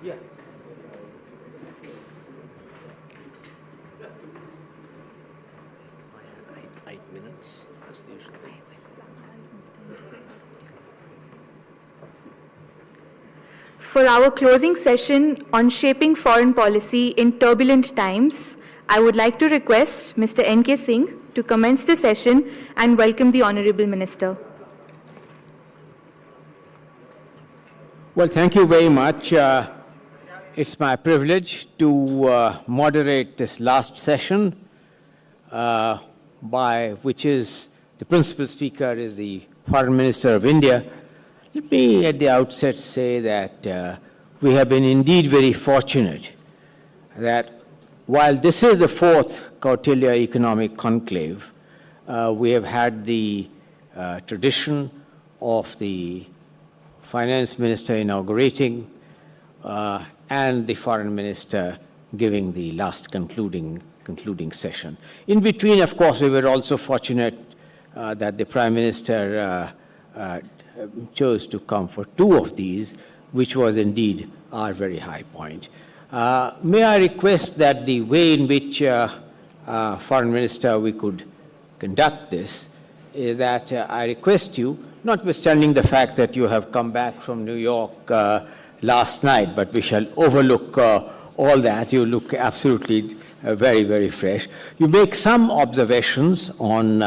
Yeah. I have 8 minutes. That's the usual thing. For our closing session on shaping foreign policy in turbulent times, I would like to request Mr. N.K. Singh to commence the session and welcome the Honorable Minister. Well, thank you very much. It's my privilege to moderate this last session, which is the principal speaker is the Foreign Minister of India. Let me at the outset say that we have been indeed very fortunate that while this is the fourth Kautilya Economic Conclave, we have had the tradition of the Finance Minister inaugurating and the Foreign Minister giving the last concluding session. In between, of course, we were also fortunate that the Prime Minister chose to come for two of these, which was indeed our very high point. May I request that the way in which Foreign Minister we could conduct this is that I request you, notwithstanding the fact that you have come back from New York last night, but we shall overlook all that. You look absolutely very, very fresh. You make some observations on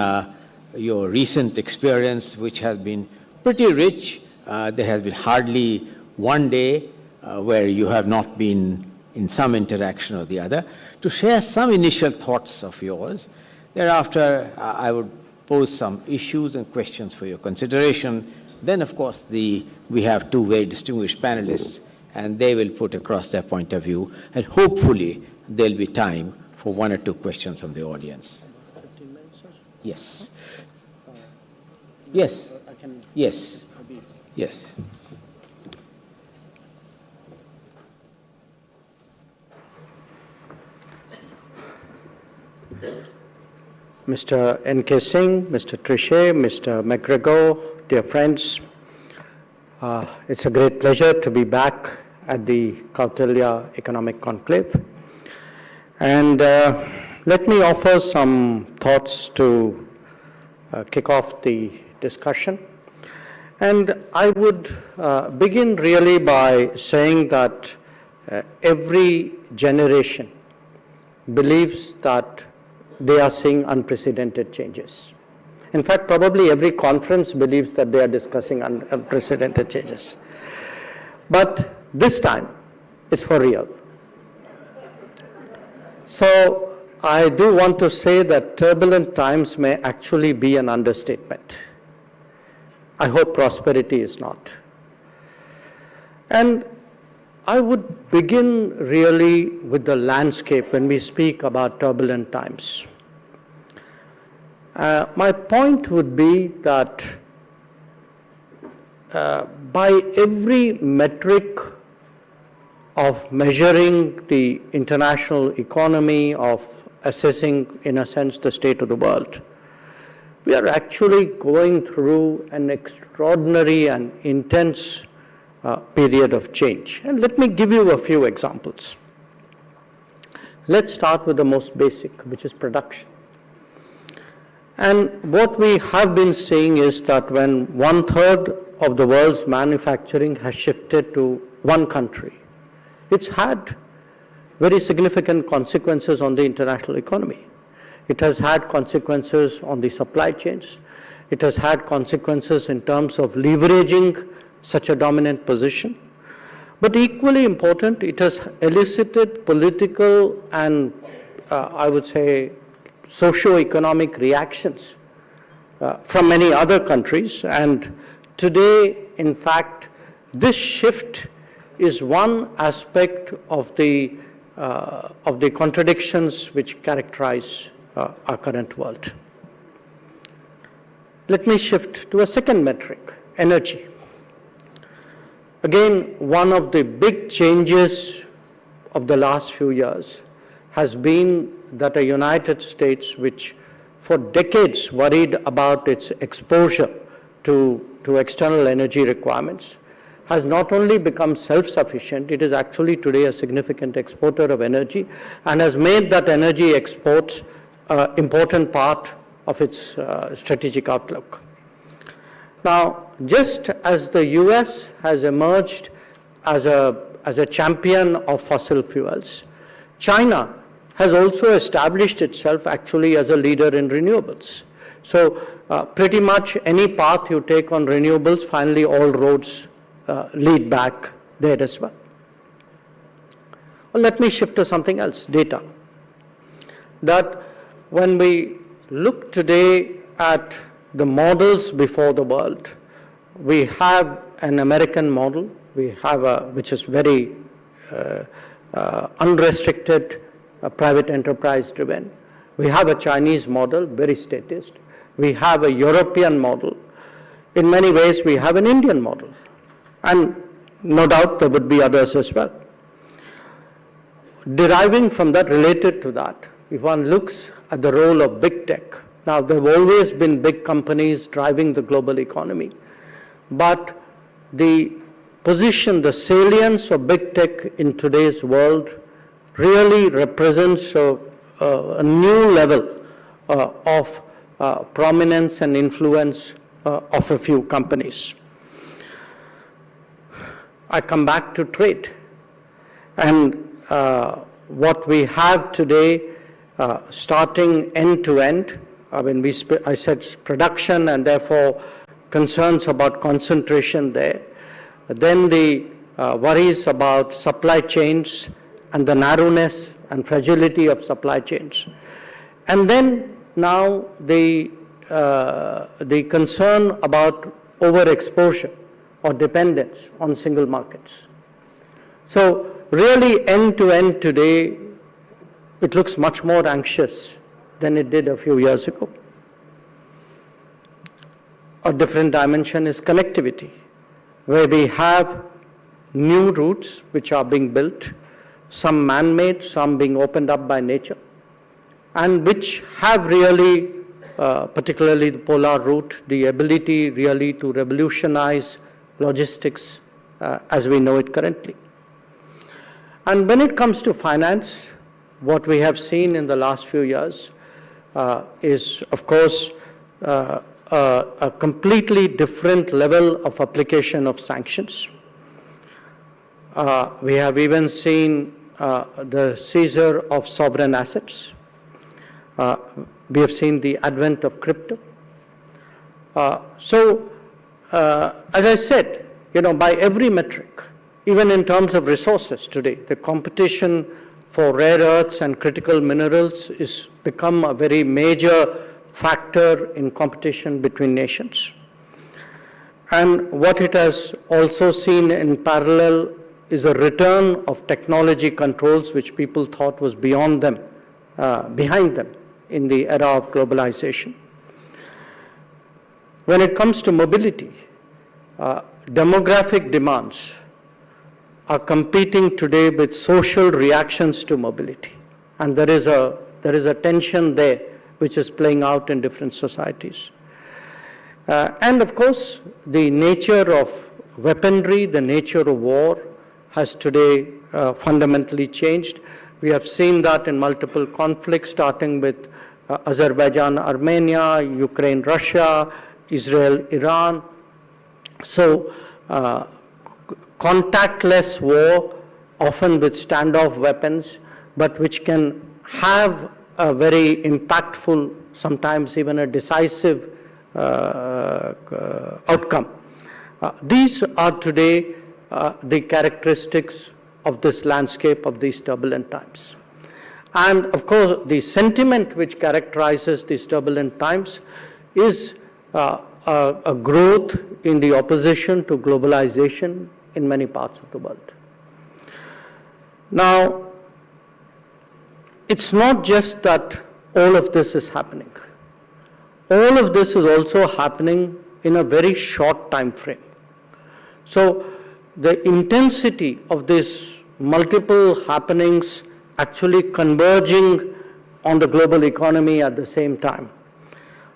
your recent experience, which has been pretty rich. There has been hardly one day where you have not been in some interaction or the other, to share some initial thoughts of yours. Thereafter, I would pose some issues and questions for your consideration. Then, of course, we have two very distinguished panelists, and they will put across their point of view, and hopefully there'll be time for one or two questions from the audience. 15 minutes or so? Yes. Yes. Yes. Yes. Mr. N.K. Singh, Mr. Trichet, Mr. McGregor, dear friends, it's a great pleasure to be back at the Kautilya Economic Conclave. And let me offer some thoughts to kick off the discussion. And I would begin really by saying that every generation believes that they are seeing unprecedented changes. In fact, probably every conference believes that they are discussing unprecedented changes. But this time, it's for real. So I do want to say that turbulent times may actually be an understatement. I hope prosperity is not. And I would begin really with the landscape when we speak about turbulent times. My point would be that by every metric of measuring the international economy, of assessing, in a sense, the state of the world, we are actually going through an extraordinary and intense period of change. And let me give you a few examples. Let's start with the most basic, which is production. And what we have been seeing is that when 1/3 of the world's manufacturing has shifted to one country, it's had very significant consequences on the international economy. It has had consequences on the supply chains. It has had consequences in terms of leveraging such a dominant position. But equally important, it has elicited political and, I would say, socio-economic reactions from many other countries. And today, in fact, this shift is one aspect of the contradictions which characterize our current world. Let me shift to a second metric, energy. Again, one of the big changes of the last few years has been that the United States, which for decades worried about its exposure to external energy requirements, has not only become self-sufficient, it is actually today a significant exporter of energy and has made that energy exports an important part of its strategic outlook. Now, just as the US has emerged as a champion of fossil fuels, China has also established itself actually as a leader in renewables. So pretty much any path you take on renewables, finally all roads lead back there as well. Well, let me shift to something else, data. That when we look today at the models before the world, we have an American model, we have which is very unrestricted, private enterprise driven. We have a Chinese model, very statist. We have a European model. In many ways, we have an Indian model. And no doubt there would be others as well. Deriving from that, related to that, if one looks at the role of big tech, now there have always been big companies driving the global economy, but the position, the salience of big tech in today's world really represents a new level of prominence and influence of a few companies. I come back to trade. And what we have today, starting end-to-end, I mean, I said production and therefore concerns about concentration there. Then the worries about supply chains and the narrowness and fragility of supply chains. And then now the concern about overexposure or dependence on single markets. So really end-to-end today, it looks much more anxious than it did a few years ago. A different dimension is connectivity, where we have new routes which are being built, some man-made, some being opened up by nature, and which have really, particularly the polar route, the ability really to revolutionize logistics as we know it currently. And when it comes to finance, what we have seen in the last few years is, of course, a completely different level of application of sanctions. We have even seen the seizure of sovereign assets. We have seen the advent of crypto. So, as I said, by every metric, even in terms of resources today, the competition for rare earths and critical minerals is become a very major factor in competition between nations. And what it has also seen in parallel is a return of technology controls which people thought was beyond them, behind them in the era of globalization. When it comes to mobility, demographic demands are competing today with social reactions to mobility. And there is a tension there which is playing out in different societies. And of course, the nature of weaponry, the nature of war has today fundamentally changed. We have seen that in multiple conflicts, starting with Azerbaijan, Armenia, Ukraine, Russia, Israel, Iran. So contactless war, often with standoff weapons, but which can have a very impactful, sometimes even a decisive outcome. These are today the characteristics of this landscape of these turbulent times. And of course, the sentiment which characterizes these turbulent times is a growth in the opposition to globalization in many parts of the world. Now, it's not just that all of this is happening. All of this is also happening in a very short time frame. So the intensity of these multiple happenings actually converging on the global economy at the same time.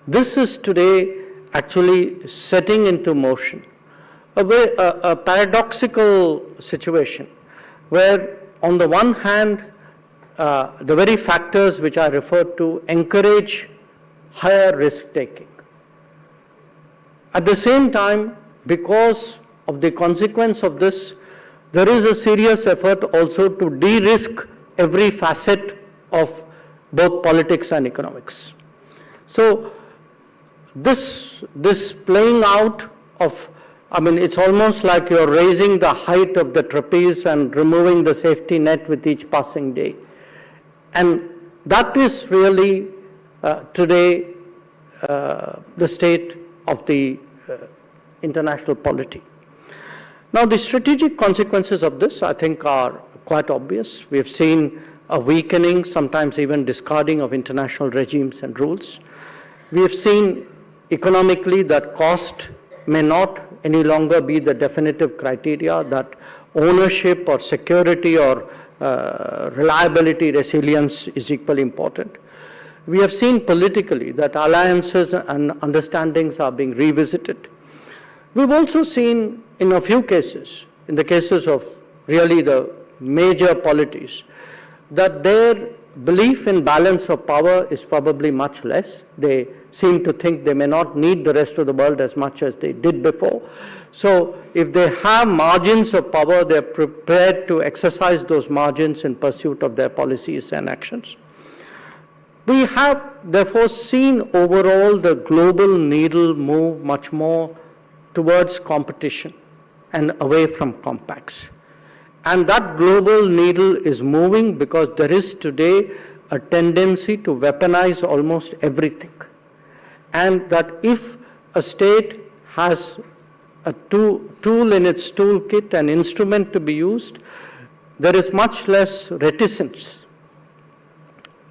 This is today actually setting into motion a paradoxical situation where on the one hand, the very factors which I referred to encourage higher risk-taking. At the same time, because of the consequence of this, there is a serious effort also to de-risk every facet of both politics and economics. So this playing out of, I mean, it's almost like you're raising the height of the trapeze and removing the safety net with each passing day. And that is really today the state of the international polity. Now, the strategic consequences of this, I think, are quite obvious. We have seen a weakening, sometimes even discarding of international regimes and rules. We have seen economically that cost may not any longer be the definitive criteria, that ownership or security or reliability, resilience is equally important. We have seen politically that alliances and understandings are being revisited. We've also seen in a few cases, in the cases of really the major polities, that their belief in balance of power is probably much less. They seem to think they may not need the rest of the world as much as they did before. So if they have margins of power, they're prepared to exercise those margins in pursuit of their policies and actions. We have therefore seen overall the global needle move much more towards competition and away from compacts. And that global needle is moving because there is today a tendency to weaponize almost everything. And that if a state has a tool in its toolkit, an instrument to be used, there is much less reticence,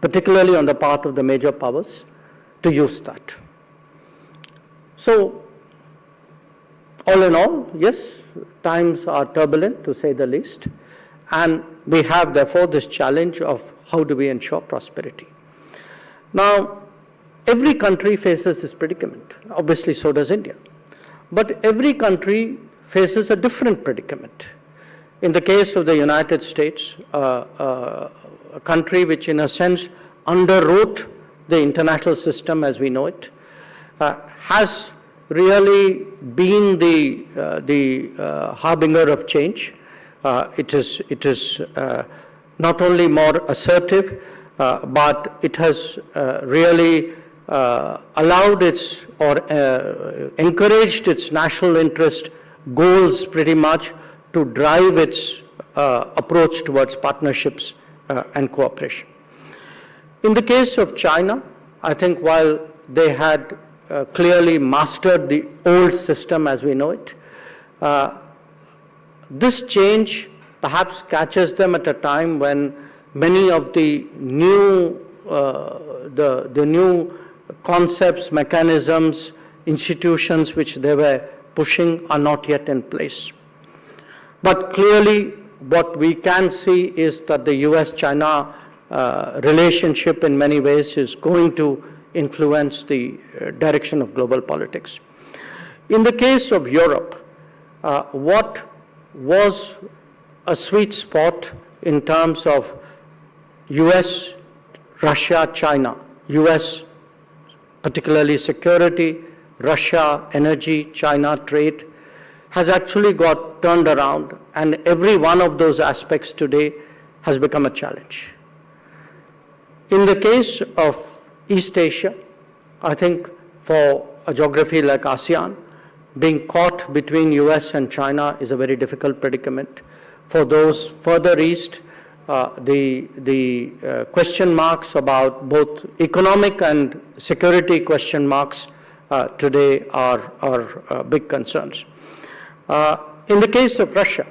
particularly on the part of the major powers, to use that. So, all in all, yes, times are turbulent, to say the least, and we have, therefore, this challenge of how do we ensure prosperity. Now, every country faces this predicament. Obviously, so does India. But every country faces a different predicament. In the case of the United States, a country which, in a sense, underwrote the international system as we know it, has really been the harbinger of change. It is not only more assertive, but it has really allowed its or encouraged its national interest goals pretty much to drive its approach towards partnerships and cooperation. In the case of China, I think while they had clearly mastered the old system as we know it, this change perhaps catches them at a time when many of the new new concepts, mechanisms, institutions which they were pushing are not yet in place. But clearly what we can see is that the US-China relationship in many ways is going to influence the direction of global politics. In the case of Europe, what was a sweet spot in terms of US, Russia, China, US particularly security, Russia energy, China trade, has actually got turned around, and every one of those aspects today has become a challenge. In the case of East Asia, I think for a geography like ASEAN, being caught between US and China is a very difficult predicament. For those further east, the question marks about both economic and security question marks today are big concerns. In the case of Russia,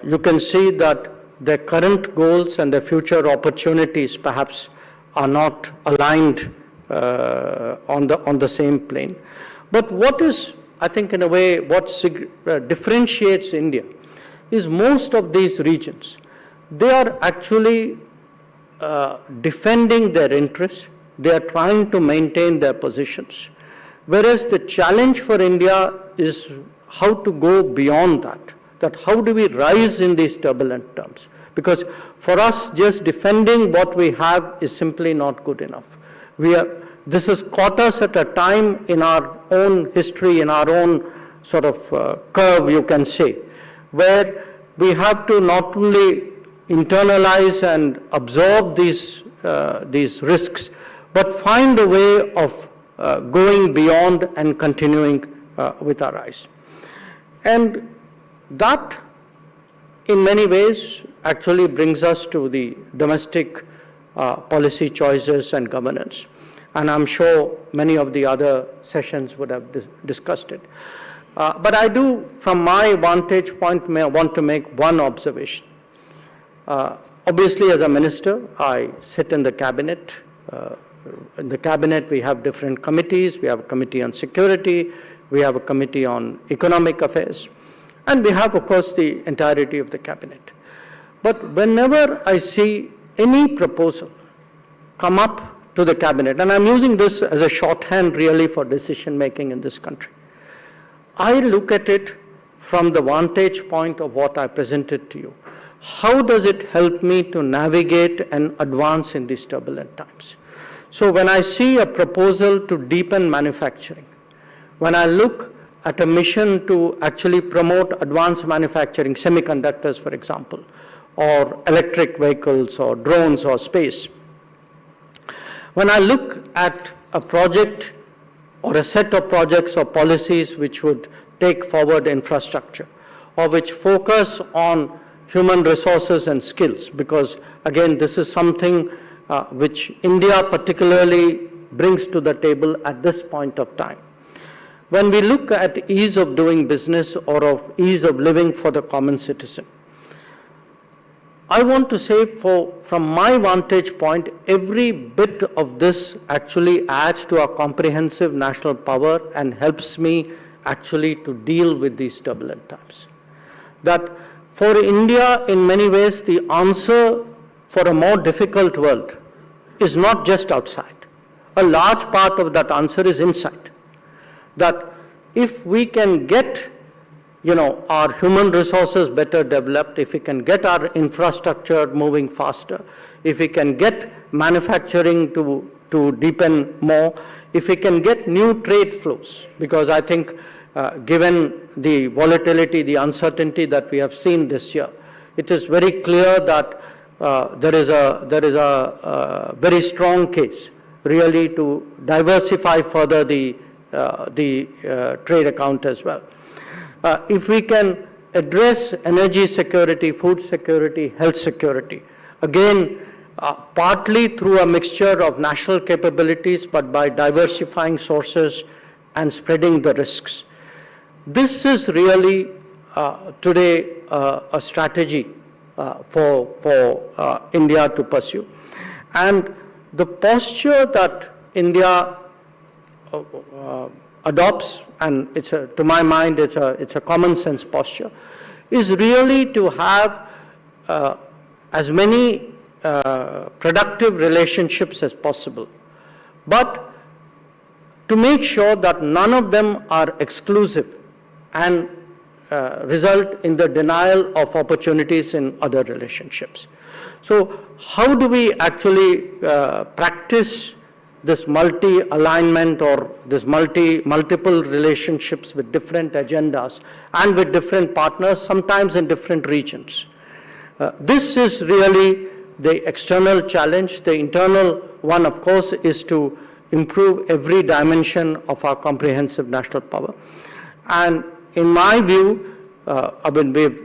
you can see that their current goals and their future opportunities perhaps are not aligned on the same plane. But what is, I think in a way, what differentiates India is most of these regions, they are actually defending their interests, they are trying to maintain their positions. Whereas the challenge for India is how to go beyond that how do we rise in these turbulent terms? Because for us, just defending what we have is simply not good enough. This has caught us at a time in our own history, in our own sort of curve, you can say, where we have to not only internalize and absorb these risks, but find a way of going beyond and continuing with our rise. And that, in many ways, actually brings us to the domestic policy choices and governance. And I'm sure many of the other sessions would have discussed it. But I do, from my vantage point, want to make one observation. Obviously, as a minister, I sit in the cabinet. In the cabinet, we have different committees. We have a committee on security. We have a committee on economic affairs. And we have, of course, the entirety of the cabinet. But whenever I see any proposal come up to the cabinet, and I'm using this as a shorthand really for decision making in this country, I look at it from the vantage point of what I presented to you. How does it help me to navigate and advance in these turbulent times? So when I see a proposal to deepen manufacturing, when I look at a mission to actually promote advanced manufacturing, semiconductors, for example, or electric vehicles, or drones, or space, when I look at a project or a set of projects or policies which would take forward infrastructure, or which focus on human resources and skills, because again, this is something which India particularly brings to the table at this point of time. When we look at ease of doing business or of ease of living for the common citizen, I want to say from my vantage point, every bit of this actually adds to our comprehensive national power and helps me actually to deal with these turbulent times. That for India, in many ways, the answer for a more difficult world is not just outside. A large part of that answer is inside. That if we can get our human resources better developed, if we can get our infrastructure moving faster, if we can get manufacturing to deepen more, if we can get new trade flows, because I think given the volatility, the uncertainty that we have seen this year, it is very clear that there is a very strong case really to diversify further the trade account as well. If we can address energy security, food security, health security, again, partly through a mixture of national capabilities, but by diversifying sources and spreading the risks. This is really today a strategy for India to pursue. And the posture that India adopts, and to my mind, it's a common sense posture, is really to have as many productive relationships as possible, but to make sure that none of them are exclusive and result in the denial of opportunities in other relationships. So how do we actually practice this multi-alignment or this multiple relationships with different agendas and with different partners, sometimes in different regions? This is really the external challenge. The internal one, of course, is to improve every dimension of our comprehensive national power. And in my view, we've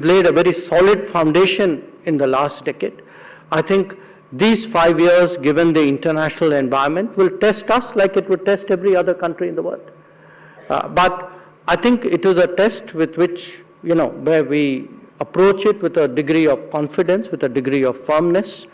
laid a very solid foundation in the last decade. I think these 5 years, given the international environment, will test us like it would test every other country in the world. But I think it is a test with which, where we approach it with a degree of confidence, with a degree of firmness,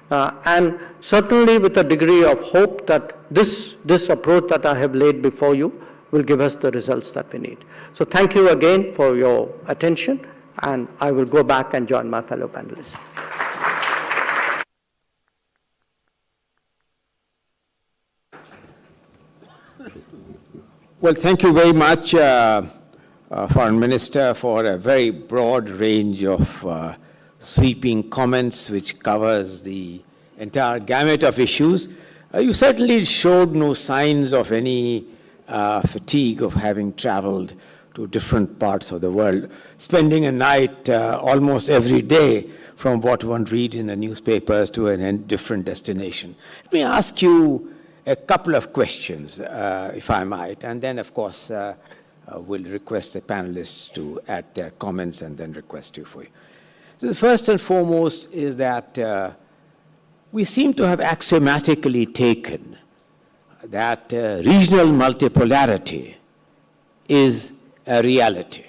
and certainly with a degree of hope that this approach that I have laid before you will give us the results that we need. So thank you again for your attention, and I will go back and join my fellow panelists. Well, thank you very much, Foreign Minister, for a very broad range of sweeping comments which covers the entire gamut of issues. You certainly showed no signs of any fatigue of having traveled to different parts of the world, spending a night almost every day from what one reads in the newspapers to a different destination. Let me ask you a couple of questions, if I might, and then, of course, we'll request the panelists to add their comments and then request you for you. So the first and foremost is that we seem to have axiomatically taken that regional multipolarity is a reality.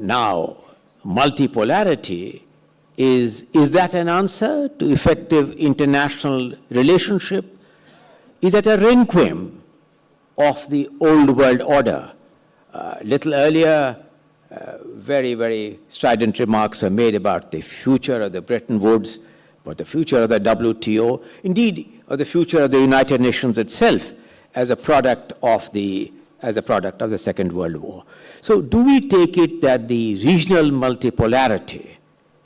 Now, multipolarity, is that an answer to effective international relationship? Is that a requiem of the old world order? Little earlier, very, very strident remarks are made about the future of the Bretton Woods, about the future of the WTO, indeed, of the future of the United Nations itself as a product of the Second World War. So do we take it that the regional multipolarity,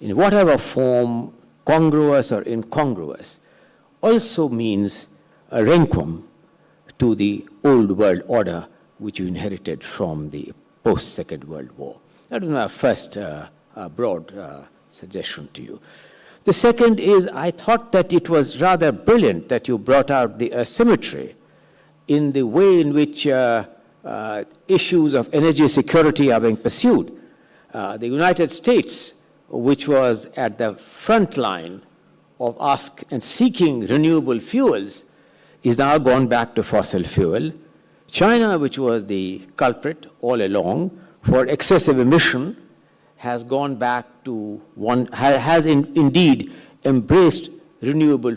in whatever form, congruous or incongruous, also means a requiem to the old world order which you inherited from the post-Second World War? That was my first broad suggestion to you. The second is, I thought that it was rather brilliant that you brought out the asymmetry in the way in which issues of energy security are being pursued. The United States, which was at the front line of seeking renewable fuels, is now gone back to fossil fuel. China, which was the culprit all along for excessive emission, has gone back to indeed embraced renewable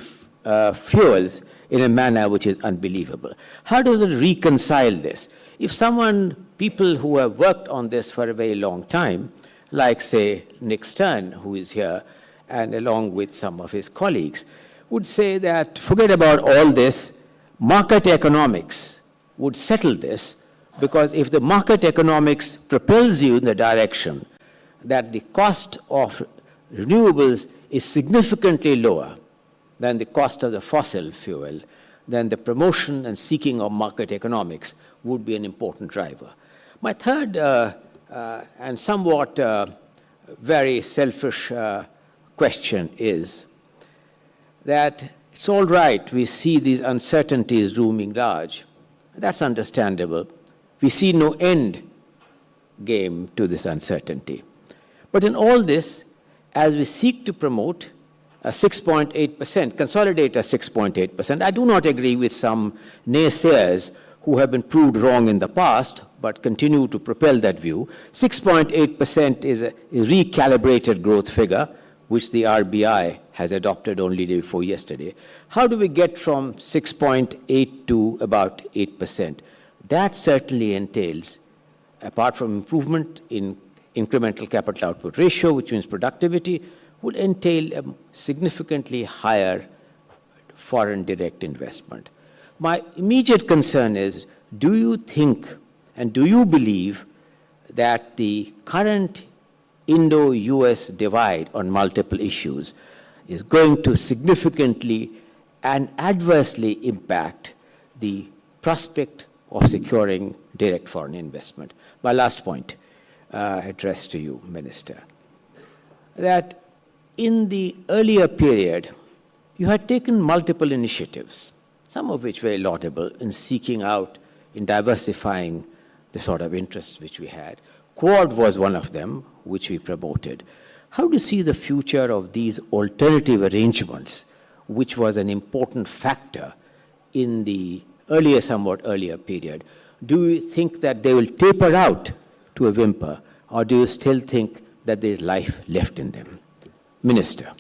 fuels in a manner which is unbelievable. How does it reconcile this? If people who have worked on this for a very long time, like, say, Nick Stern, who is here, and along with some of his colleagues, would say that forget about all this, market economics would settle this, because if the market economics propels you in the direction that the cost of renewables is significantly lower than the cost of the fossil fuel, then the promotion and seeking of market economics would be an important driver. My third and somewhat very selfish question is that it's all right, we see these uncertainties looming large. That's understandable. We see no end game to this uncertainty. But in all this, as we seek to promote a 6.8%, consolidate a 6.8%, I do not agree with some naysayers who have been proved wrong in the past, but continue to propel that view. 6.8% is a recalibrated growth figure, which the RBI has adopted only day before yesterday. How do we get from 6.8 to about 8%? That certainly entails, apart from improvement in incremental capital output ratio, which means productivity, would entail a significantly higher foreign direct investment. My immediate concern is, do you think and do you believe that the current Indo-US divide on multiple issues is going to significantly and adversely impact the prospect of securing direct foreign investment? My last point, addressed to you, Minister, that in the earlier period, you had taken multiple initiatives, some of which very laudable, in seeking out, in diversifying the sort of interests which we had. Quad was one of them, which we promoted. How do you see the future of these alternative arrangements, which was an important factor in the somewhat earlier period? Do you think that they will taper out to a whimper, or do you still think that there is life left in them? Minister.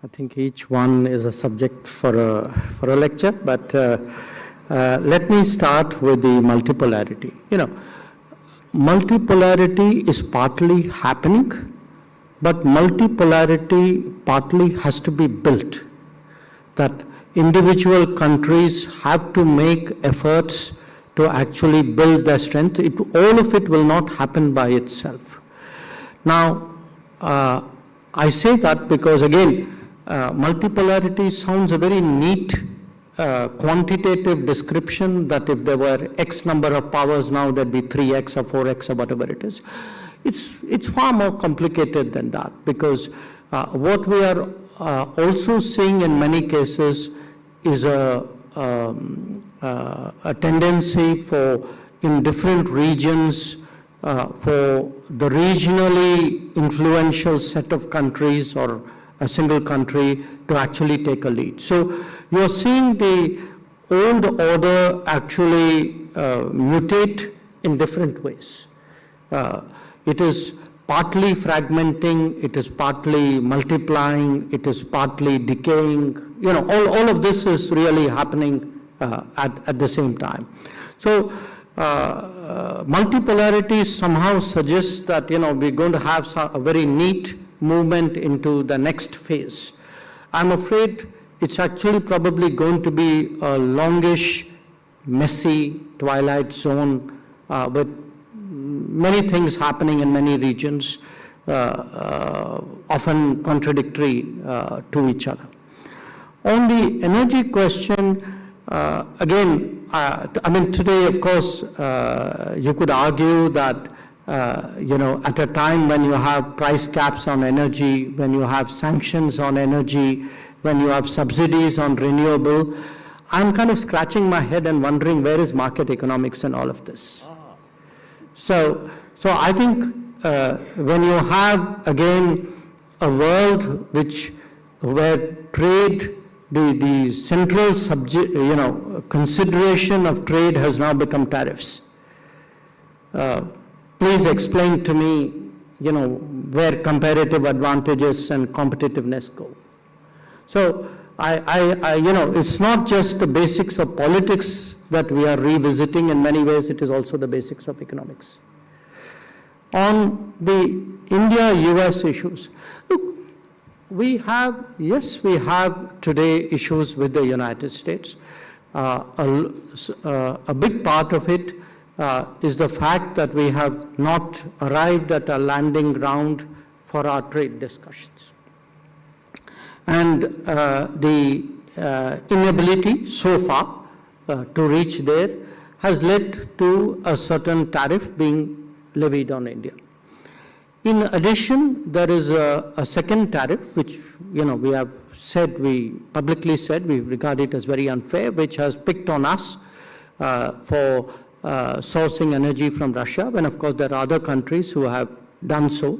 I think each one is a subject for a lecture, but let me start with the multipolarity. Multipolarity is partly happening, but multipolarity partly has to be built. that individual countries have to make efforts to actually build their strength. All of it will not happen by itself. Now, I say that because, again, multipolarity sounds a very neat quantitative description, that if there were X number of powers, now there'd be 3X or 4X or whatever it is. It's far more complicated than that, because what we are also seeing in many cases is a tendency for, in different regions, for the regionally influential set of countries or a single country to actually take a lead. So you're seeing the old order actually mutate in different ways. It is partly fragmenting, it is partly multiplying, it is partly decaying. You know, all of this is really happening at the same time. So multipolarity somehow suggests that, you know, we're going to have a very neat movement into the next phase. I'm afraid it's actually probably going to be a longish, messy twilight zone with many things happening in many regions, often contradictory to each other. On the energy question, again, I mean, today, of course, you could argue that, you know, at a time when you have price caps on energy, when you have sanctions on energy, when you have subsidies on renewable, I'm kind of scratching my head and wondering, where is market economics in all of this? So I think when you have, again, a world where trade, the central consideration of trade has now become tariffs. Please explain to me, you know, where comparative advantages and competitiveness go. So you know, it's not just the basics of politics that we are revisiting. In many ways, it is also the basics of economics. On the India-US issues, look, we have today issues with the United States. A big part of it is the fact that we have not arrived at a landing ground for our trade discussions. And the inability so far to reach there has led to a certain tariff being levied on India. In addition, there is a second tariff, which, you know, we publicly said we regard it as very unfair, which has picked on us for sourcing energy from Russia, when of course there are other countries who have done so,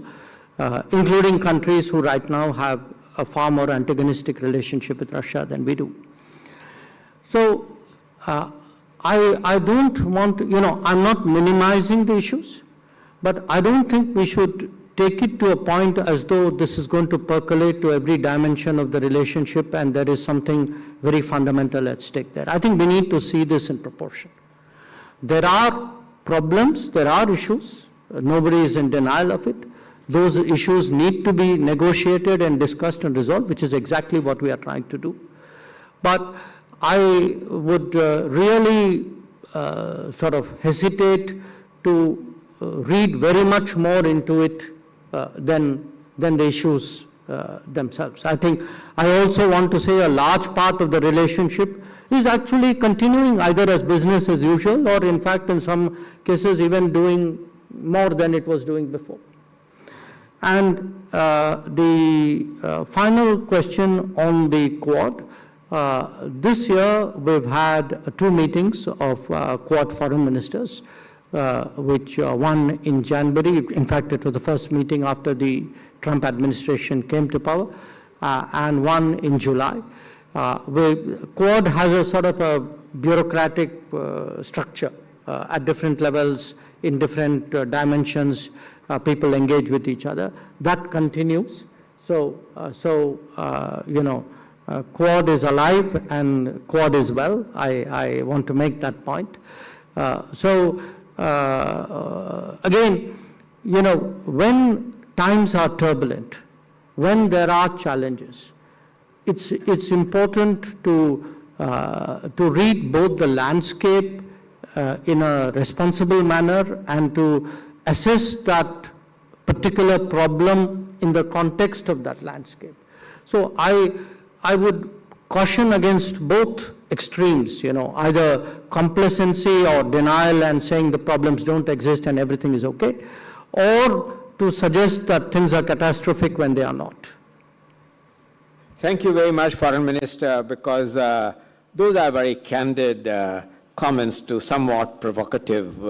including countries who right now have a far more antagonistic relationship with Russia than we do. So I don't want to, you know, I'm not minimizing the issues, but I don't think we should take it to a point as though this is going to percolate to every dimension of the relationship and there is something very fundamental at stake there. I think we need to see this in proportion. There are problems, there are issues, nobody is in denial of it. Those issues need to be negotiated and discussed and resolved, which is exactly what we are trying to do. But I would really sort of hesitate to read very much more into it than the issues themselves. I think I also want to say a large part of the relationship is actually continuing either as business as usual or in fact in some cases even doing more than it was doing before. And the final question on the Quad. This year we've had 2 meetings of Quad foreign ministers, which one in January, in fact it was the first meeting after the Trump administration came to power, and one in July. Quad has a sort of a bureaucratic structure at different levels, in different dimensions. People engage with each other. That continues. So you know, Quad is alive and Quad is well. I want to make that point. Again, you know, when times are turbulent, when there are challenges, it's important to read both the landscape in a responsible manner and to assess that particular problem in the context of that landscape. So I would caution against both extremes, either complacency or denial and saying the problems don't exist and everything is okay, or to suggest that things are catastrophic when they are not. Thank you very much, Foreign Minister, because those are very candid comments to somewhat provocative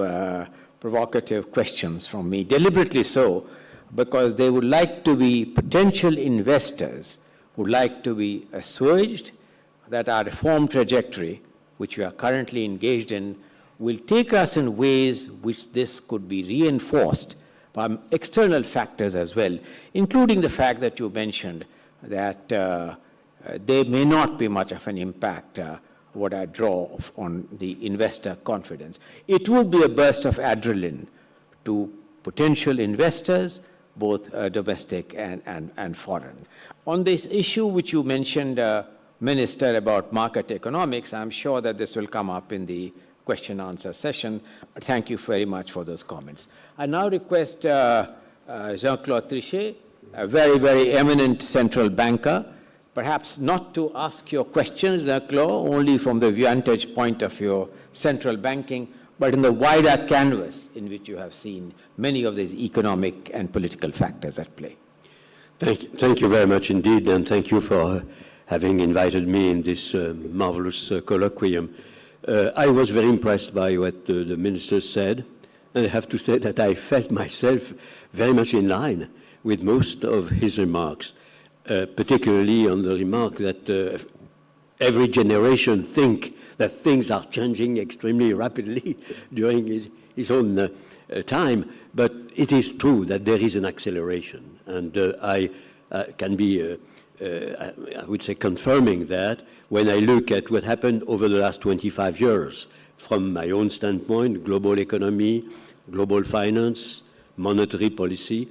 questions from me, deliberately so, because they would like to be potential investors would like to be assuaged that our reform trajectory, which we are currently engaged in, will take us in ways which this could be reinforced by external factors as well, including the fact that you mentioned that there may not be much of an impact, what I draw on the investor confidence. It would be a burst of adrenaline to potential investors, both domestic and foreign. On this issue which you mentioned, Minister, about market economics, I'm sure that this will come up in the question-answer session. Thank you very much for those comments. I now request Jean-Claude Trichet, a very, very eminent central banker, perhaps not to ask your questions, Jean-Claude, only from the vantage point of your central banking, but in the wider canvas in which you have seen many of these economic and political factors at play. Thank you very much indeed, and thank you for having invited me in this marvelous colloquium. I was very impressed by what the Minister said, and I have to say that I felt myself very much in line with most of his remarks, particularly on the remark that every generation think that things are changing extremely rapidly during his own time. But it is true that there is an acceleration, and I can be, I would say, confirming that when I look at what happened over the last 25 years, from my own standpoint, global economy, global finance, monetary policy,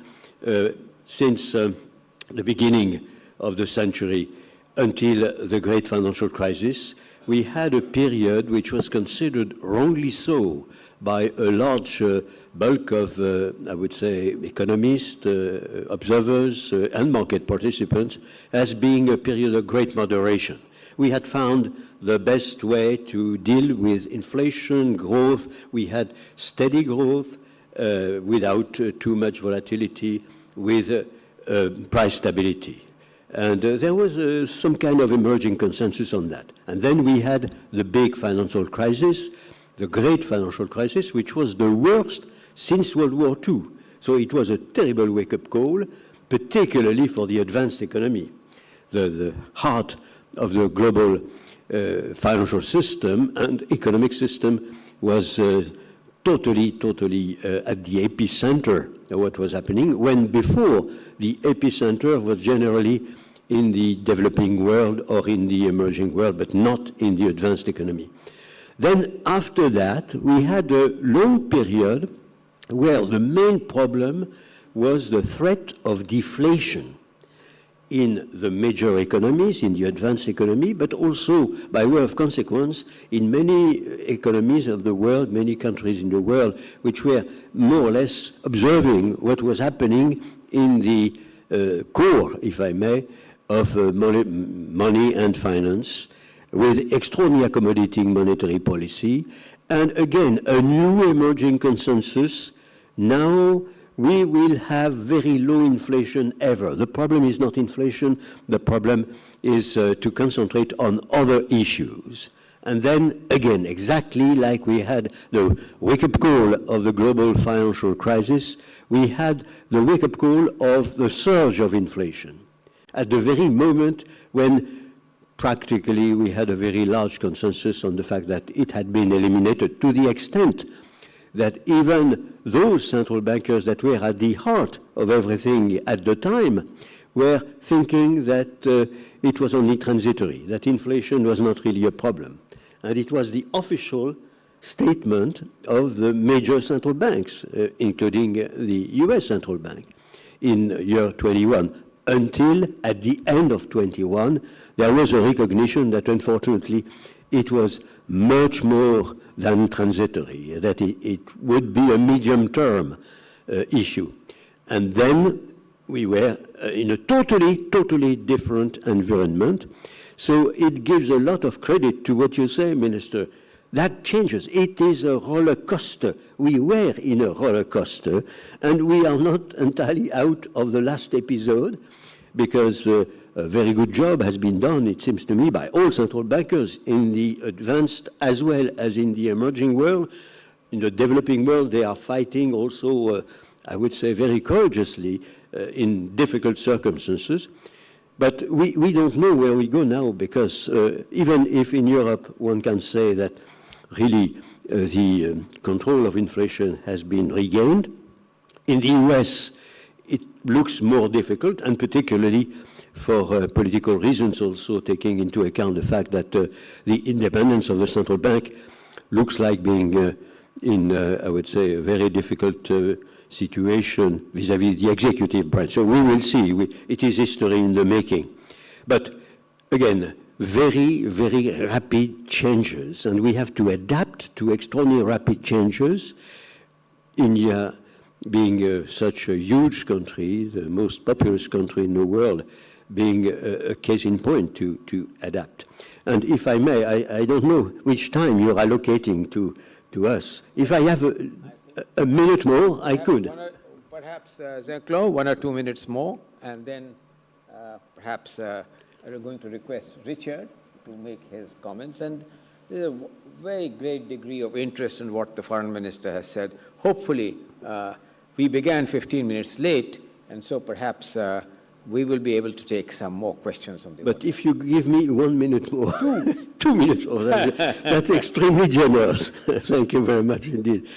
since the beginning of the century until the great financial crisis, we had a period which was considered wrongly so by a large bulk of, I would say, economists, observers, and market participants as being a period of great moderation. We had found the best way to deal with inflation, growth. We had steady growth without too much volatility, with price stability. And there was some kind of emerging consensus on that. And then we had the big financial crisis, the great financial crisis, which was the worst since World War II. So it was a terrible wake-up call, particularly for the advanced economy. The heart of the global financial system and economic system was totally at the epicenter of what was happening, when before the epicenter was generally in the developing world or in the emerging world, but not in the advanced economy. Then after that, we had a long period where the main problem was the threat of deflation in the major economies, in the advanced economy, but also, by way of consequence, in many economies of the world, many countries in the world, which were more or less observing what was happening in the core, if I may, of money and finance, with extraordinarily accommodating monetary policy, and again, a new emerging consensus. Now we will have very low inflation ever. The problem is not inflation, the problem is to concentrate on other issues. And then again, exactly like we had the wake-up call of the global financial crisis, we had the wake-up call of the surge of inflation at the very moment when practically we had a very large consensus on the fact that it had been eliminated, to the extent that even those central bankers that were at the heart of everything at the time were thinking that it was only transitory, that inflation was not really a problem. And it was the official statement of the major central banks, including the US central bank in year 21. until at the end of 21, there was a recognition that unfortunately it was much more than transitory, that it would be a medium-term issue. And then we were in a totally different environment. So it gives a lot of credit to what you say, Minister. That changes. It is a roller coaster. We were in a roller coaster, and we are not entirely out of the last episode, because a very good job has been done, it seems to me, by all central bankers in the advanced as well as in the emerging world. In the developing world, they are fighting also, I would say, very courageously in difficult circumstances. But we don't know where we go now, because even if in Europe one can say that really the control of inflation has been regained, in the US it looks more difficult, and particularly for political reasons, also taking into account the fact that the independence of the central bank looks like being in, I would say, a very difficult situation vis-à-vis the executive branch. So we will see. It is history in the making. But again, very rapid changes, and we have to adapt to extraordinarily rapid changes. India being such a huge country, the most populous country in the world, being a case in point to adapt. And if I may, I don't know which time you're allocating to us. If I have a minute more, I could. Perhaps, Jean-Claude, 1 or 2 minutes more, and then perhaps we're going to request Richard to make his comments. And there's a very great degree of interest in what the Foreign Minister has said. Hopefully, we began 15 minutes late, and so perhaps we will be able to take some more questions on the But if you give me 1 minute more, 2 minutes more, that's extremely generous. Thank you very much indeed.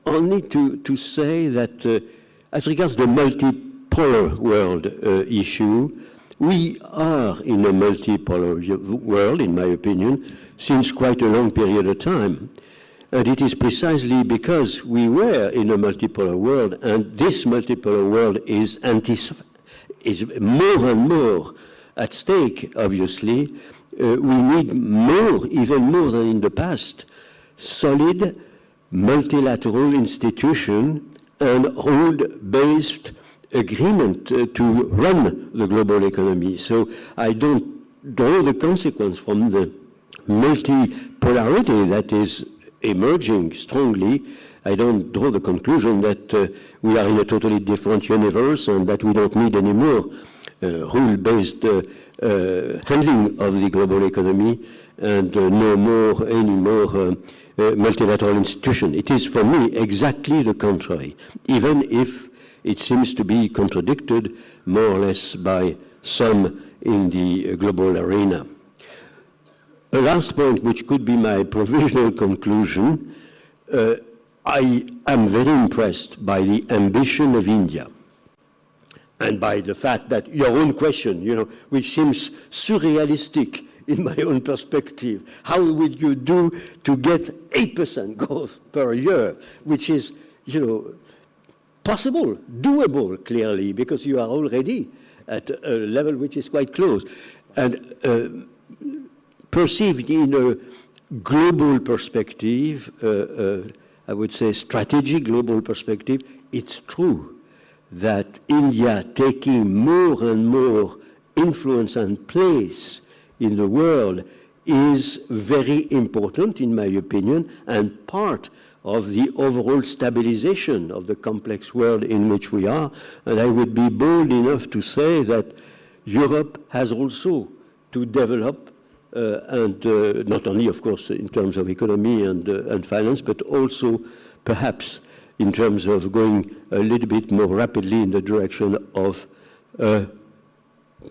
Only to say that as regards the multipolar world issue, we are in a multipolar world, in my opinion, since quite a long period of time. And it is precisely because we were in a multipolar world, and this multipolar world is more and more at stake, obviously. We need more, even more than in the past, solid multilateral institution and rule-based agreement to run the global economy. So I don't draw the consequence from the multipolarity that is emerging strongly. I don't draw the conclusion that we are in a totally different universe and that we don't need any more rule-based handling of the global economy and no more, any more multilateral institution. It is, for me, exactly the contrary, even if it seems to be contradicted more or less by some in the global arena. A last point, which could be my provisional conclusion, I am very impressed by the ambition of India and by the fact that your own question, which seems surrealistic in my own perspective, how would you do to get 8% growth per year, which is, possible, doable, clearly, because you are already at a level which is quite close. And perceived in a global perspective, I would say strategic global perspective, it's true that India taking more and more influence and place in the world is very important, in my opinion, and part of the overall stabilization of the complex world in which we are. And I would be bold enough to say that Europe has also to develop, and not only, of course, in terms of economy and finance, but also perhaps in terms of going a little bit more rapidly in the direction of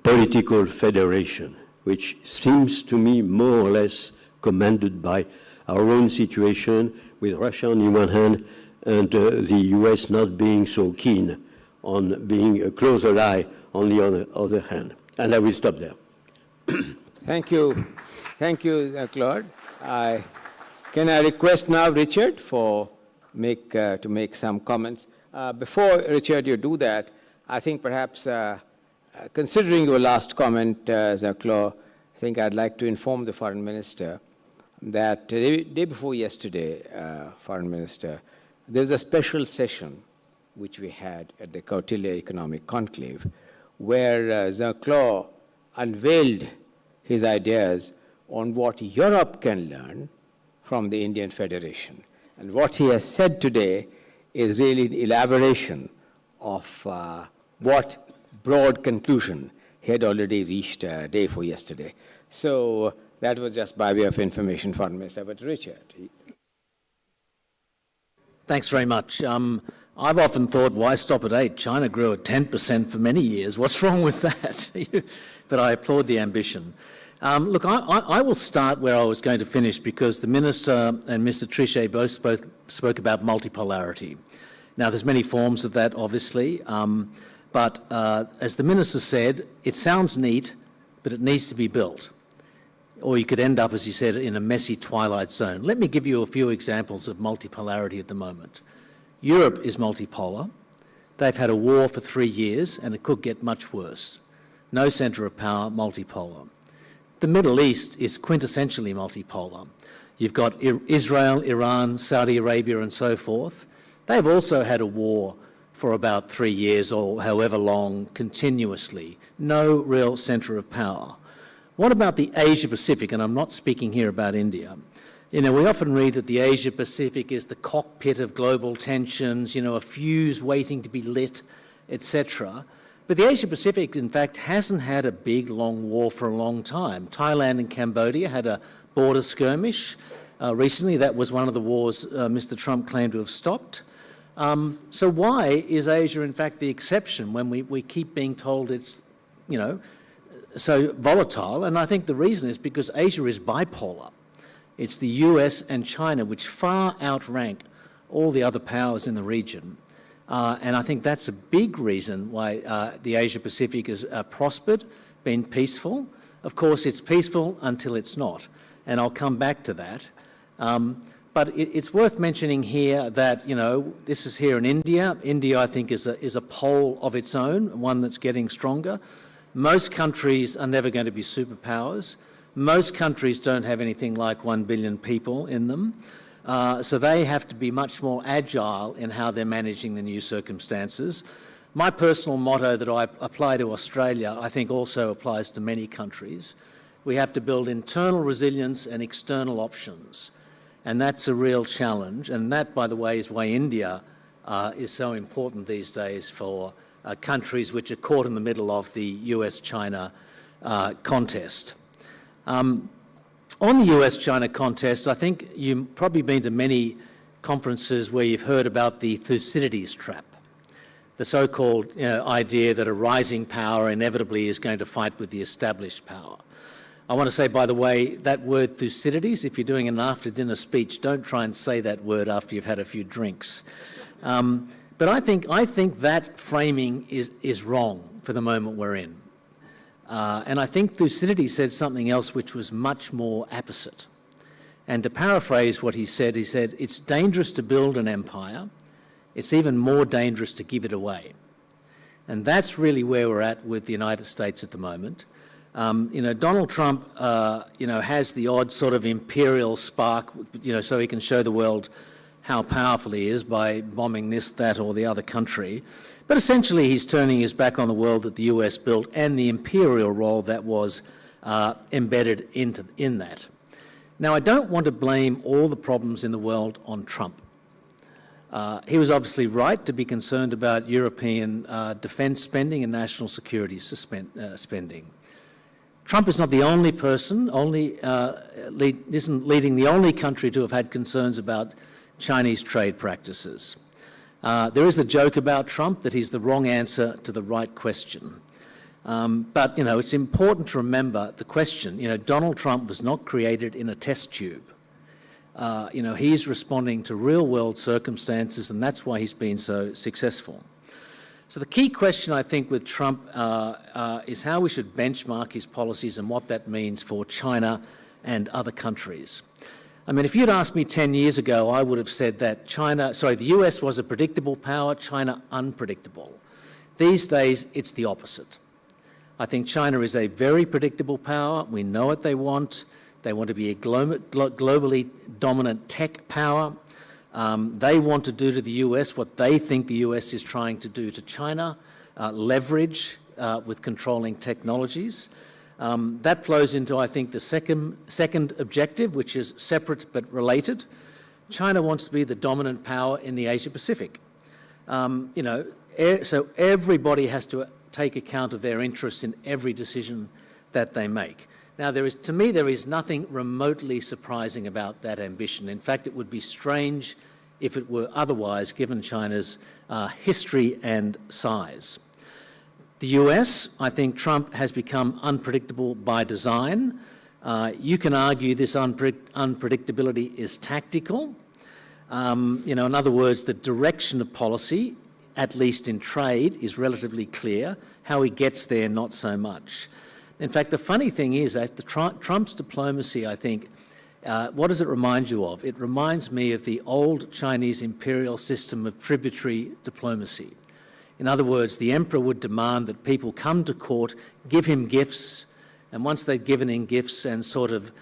political federation, which seems to me more or less commanded by our own situation, with Russia on the one hand and the US not being so keen on being a close ally on the other hand. And I will stop there. Thank you. Thank you, Claude. Can I request now Richard to make some comments? Before, Richard, you do that, I think perhaps Considering your last comment, Zaklo, I think I'd like to inform the Foreign Minister that day before yesterday, Foreign Minister, there was a special session which we had at the Kautilya Economic Conclave, where Zaklo unveiled his ideas on what Europe can learn from the Indian Federation. And what he has said today is really the elaboration of what broad conclusion he had already reached day before yesterday. So that was just by way of information, Foreign Minister. But Richard. Thanks very much. I've often thought, why stop at 8? China grew at 10% for many years. What's wrong with that? But I applaud the ambition. Look, I will start where I was going to finish, because the Minister and Mr. Trichet both spoke about multipolarity. Now, there's many forms of that, obviously, but as the Minister said, it sounds neat, but it needs to be built. Or you could end up, as he said, in a messy twilight zone. Let me give you a few examples of multipolarity at the moment. Europe is multipolar. They've had a war for 3 years, and it could get much worse. No centre of power, multipolar. The Middle East is quintessentially multipolar. You've got Israel, Iran, Saudi Arabia, and so forth. They've also had a war for about 3 years or however long, continuously. No real centre of power. What about the Asia-Pacific? And I'm not speaking here about India. You know, we often read that the Asia-Pacific is the cockpit of global tensions, you know, a fuse waiting to be lit, etc. But the Asia-Pacific, in fact, hasn't had a big, long war for a long time. Thailand and Cambodia had a border skirmish. Recently, that was one of the wars Mr. Trump claimed to have stopped. So why is Asia, in fact, the exception when we keep being told it's, you know, so volatile? And I think the reason is because Asia is bipolar. It's the US and China which far outrank all the other powers in the region. And I think that's a big reason why the Asia-Pacific has prospered, been peaceful. Of course, it's peaceful until it's not, and I'll come back to that. But it's worth mentioning here that, you know, this is here in India. India, I think, is a pole of its own, one that's getting stronger. Most countries are never going to be superpowers. Most countries don't have anything like 1 billion people in them. So they have to be much more agile in how they're managing the new circumstances. My personal motto that I apply to Australia, I think also applies to many countries. We have to build internal resilience and external options. And that's a real challenge. And that, by the way, is why India is so important these days for countries which are caught in the middle of the US-China contest. On the US-China contest, I think you've probably been to many conferences where you've heard about the Thucydides trap, the so-called idea that a rising power inevitably is going to fight with the established power. I want to say, by the way, that word Thucydides, if you're doing an after-dinner speech, don't try and say that word after you've had a few drinks. But I think that framing is wrong for the moment we're in. And I think Thucydides said something else which was much more apposite. And to paraphrase what he said, it's dangerous to build an empire. It's even more dangerous to give it away. And that's really where we're at with the United States at the moment. You know, Donald Trump, you know, has the odd sort of imperial spark, you know, so he can show the world how powerful he is by bombing this, that, or the other country. But essentially, he's turning his back on the world that the US built and the imperial role that was embedded in that. Now, I don't want to blame all the problems in the world on Trump. He was obviously right to be concerned about European defence spending and national security spending. Trump is not the only person, isn't leading the only country to have had concerns about Chinese trade practices. There is the joke about Trump that he's the wrong answer to the right question. But, you know, it's important to remember the question. You know, Donald Trump was not created in a test tube. You know, he's responding to real-world circumstances, and that's why he's been so successful. So the key question, I think, with Trump is how we should benchmark his policies and what that means for China and other countries. I mean, if you'd asked me 10 years ago, I would have said that the US was a predictable power, China unpredictable. These days, it's the opposite. I think China is a very predictable power. We know what they want. They want to be a globally dominant tech power. They want to do to the US what they think the US is trying to do to China, leverage with controlling technologies. That flows into, I think, the second objective, which is separate but related. China wants to be the dominant power in the Asia-Pacific. So everybody has to take account of their interests in every decision that they make. Now, to me, there is nothing remotely surprising about that ambition. In fact, it would be strange if it were otherwise, given China's history and size. The US, I think Trump has become unpredictable by design. You can argue this unpredictability is tactical. In other words, the direction of policy, at least in trade, is relatively clear. How he gets there, not so much. In fact, the funny thing is that Trump's diplomacy, I think, what does it remind you of? It reminds me of the old Chinese imperial system of tributary diplomacy. In other words, the emperor would demand that people come to court, give him gifts, and once they'd given him gifts and sort of,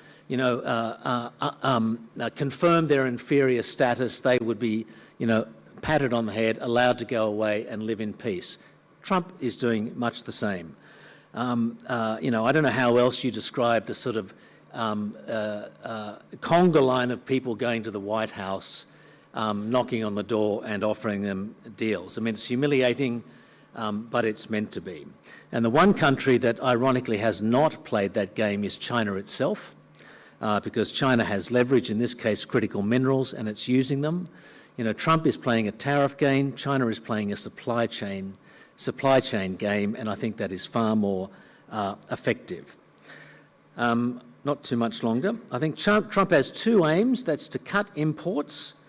confirm their inferior status, they would be, patted on the head, allowed to go away and live in peace. Trump is doing much the same. I don't know how else you describe the sort of conga line of people going to the White House, knocking on the door and offering them deals. I mean, it's humiliating, but it's meant to be. And the one country that ironically has not played that game is China itself, because China has leverage, in this case critical minerals, and it's using them. Trump is playing a tariff game, China is playing a supply chain game, and I think that is far more effective. Not too much longer. I think Trump has two aims. That's to cut imports,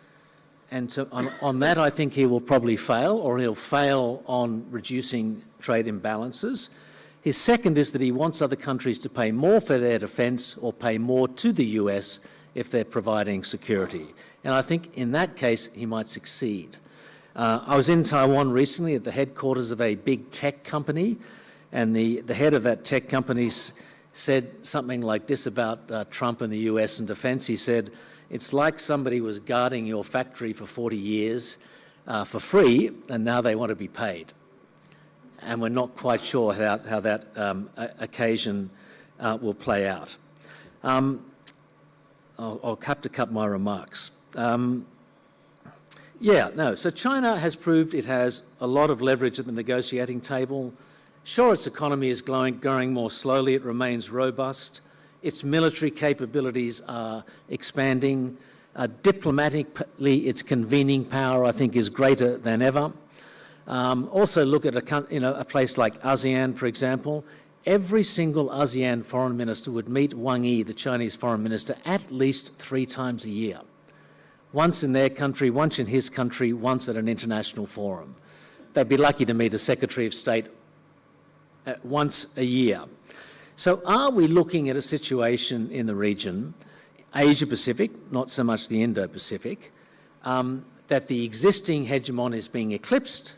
and on that I think he will probably fail, or he'll fail on reducing trade imbalances. His second is that he wants other countries to pay more for their defence or pay more to the US if they're providing security. And I think in that case he might succeed. I was in Taiwan recently at the headquarters of a big tech company, and the head of that tech company said something like this about Trump and the US and defence. He said, it's like somebody was guarding your factory for 40 years for free, and now they want to be paid. And we're not quite sure how that occasion will play out. I'll have to cut my remarks. So China has proved it has a lot of leverage at the negotiating table. Sure, its economy is growing more slowly, it remains robust. Its military capabilities are expanding. Diplomatically, its convening power, I think, is greater than ever. Also look at a place like ASEAN, for example. Every single ASEAN foreign minister would meet Wang Yi, the Chinese foreign minister, at least 3 times a year. Once in their country, once in his country, once at an international forum. They'd be lucky to meet a Secretary of State once a year. So are we looking at a situation in the region, Asia-Pacific, not so much the Indo-Pacific, that the existing hegemon is being eclipsed